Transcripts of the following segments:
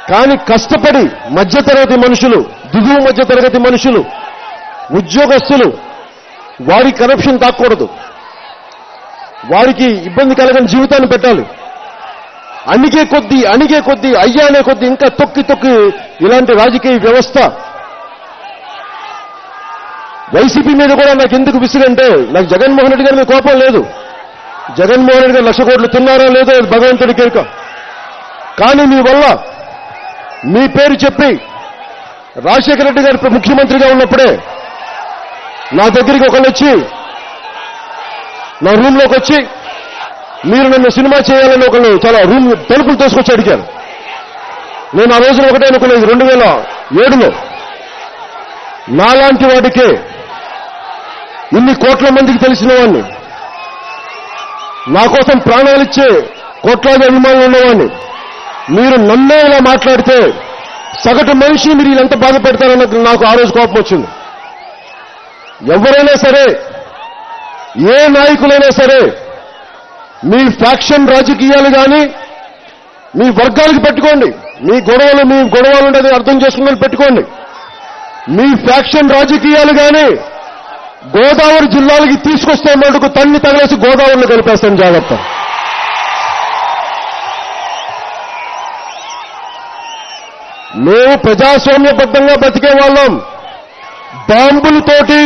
కానీ కష్టపడి మధ్యతరగతి మనుషులు, దిగువ మధ్యతరగతి మనుషులు, ఉద్యోగస్తులు వారి కరప్షన్ తాకూడదు, వారికి ఇబ్బంది కలగని జీవితాన్ని పెట్టాలి. అణిగే కొద్దీ అయ్యా అనే కొద్దీ ఇంకా తొక్కి ఇలాంటి రాజకీయ వ్యవస్థ వైసీపీ మీద కూడా నాకు ఎందుకు విసిగంటే, నాకు జగన్మోహన్ రెడ్డి గారి మీద కోపం లేదు. జగన్మోహన్ రెడ్డి గారు 1,00,000 కోట్లు తిన్నారో లేదో భగవంతుడి కేక. కానీ మీ వల్ల మీ పేరు చెప్పి రాజశేఖర రెడ్డి గారు ముఖ్యమంత్రిగా ఉన్నప్పుడే నా దగ్గరికి ఒకళ్ళు వచ్చి నా రూమ్లోకి వచ్చి మీరు నన్ను సినిమా చేయాలని ఒకళ్ళు చాలా రూమ్ తలుపులు తీసుకొచ్చి అడిగారు. నేను ఆ రోజున ఒకటే అనుకునేది 2007లో నాలాంటి వాడికే ఇన్ని కోట్ల మందికి తెలిసిన వాడిని, నా కోసం ప్రాణాలిచ్చే కోట్లాది అభిమానులు ఉన్నవాడిని, మీరు నన్నే ఇలా మాట్లాడితే సగటు మనిషి మీరు ఎంత బాధపెడతారన్న నాకు ఆ రోజు కోపం వచ్చింది. ఎవరైనా సరే, ఏ నాయకులైనా సరే, మీ ఫ్యాక్షన్ రాజకీయాలు కానీ మీ వర్గాలకు పెట్టుకోండి, మీ గొడవలు ఉండేది అర్థం చేసుకుని పెట్టుకోండి. మీ ఫ్యాక్షన్ రాజకీయాలు కానీ గోదావరి జిల్లాలకి తీసుకొస్తే మటుకు తన్ని తగలేసి గోదావరిలో కలిపేస్తాను, జాగ్రత్త. మేము ప్రజాస్వామ్యబద్ధంగా బతికే వాళ్ళం. బాంబులతోటి,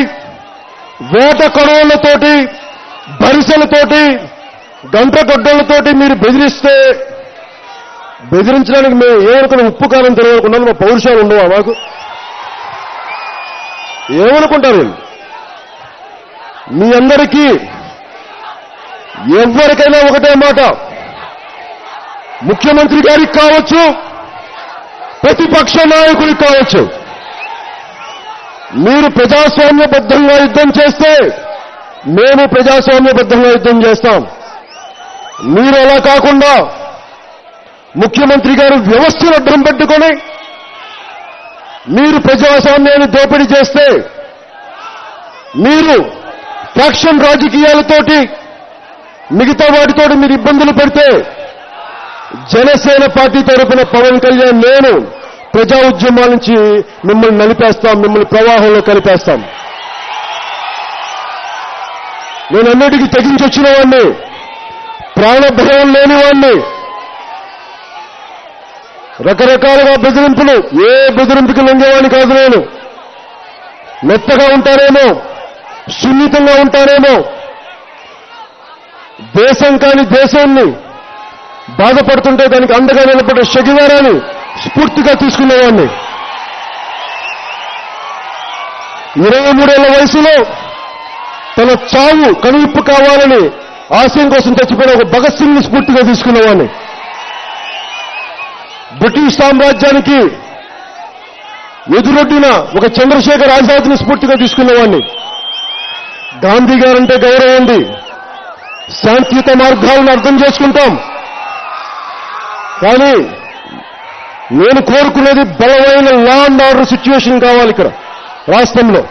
వేట కడవలతోటి, బరిసెలతోటి, గంటగొడ్డలతోటి మీరు బెదిరిస్తే, బెదిరించడానికి మేము ఏమనుకున్నాం? ఉప్పు కాలం తెలియకుండా మా పౌరుషాలు ఉండవా మాకు? ఏమనుకుంటారు? మీ అందరికీ ఎవరికైనా ఒకటే మాట, ముఖ్యమంత్రి గారికి కావచ్చు, ప్రతిపక్ష నాయకుడికి కావచ్చు, మీరు ప్రజాస్వామ్యబద్ధంగా యుద్ధం చేస్తే మేము ప్రజాస్వామ్యబద్ధంగా యుద్ధం చేస్తాం. మీరు అలా కాకుండా ముఖ్యమంత్రి గారు వ్యవస్థను అడ్డం పెట్టుకొని మీరు ప్రజాస్వామ్యాన్ని దోపిడీ చేస్తే, మీరు ఫ్యాక్షన్ రాజకీయాలతోటి మిగతా వాటితోటి మీరు ఇబ్బందులు పెడితే, జనసేన పార్టీ తరఫున పవన్ కళ్యాణ్ నేను ప్రజా ఉద్యమాల నుంచి మిమ్మల్ని నలిపేస్తాం, మిమ్మల్ని ప్రవాహంలో కలిపేస్తాం. నేను అన్నిటికీ తెగించొచ్చిన వాడిని, ప్రాణభయం లేని వాడిని. రకరకాలుగా బెదిరింపులు, ఏ బెదిరింపుకి లొంగేవాడిని కాదు నేను. మెత్తగా ఉంటారేమో, సున్నితంగా ఉంటారేమో, దేశం కాని దేశాన్ని బాధపడుతుంటే దానికి అండగా నిలబడ్డ షగివారాన్ని స్ఫూర్తిగా తీసుకునేవాడిని. 23 ఏళ్ల వయసులో తన చావు కనువిప్పు కావాలని ఆశయం కోసం చచ్చిపోయిన ఒక భగత్ సింగ్ ని స్ఫూర్తిగా తీసుకునేవాడిని. బ్రిటిష్ సామ్రాజ్యానికి ఎదురొడ్డిన ఒక చంద్రశేఖర్ ఆజాద్ని స్ఫూర్తిగా తీసుకునేవాడిని. గాంధీ గారంటే గౌరవం ఉంది, శాంతియుత మార్గాలను అర్థం చేసుకుంటాం. కానీ నేను కోరుకునేది బలమైన లా అండ్ ఆర్డర్ సిచ్యువేషన్ కావాలి ఇక్కడ రాష్ట్రంలో.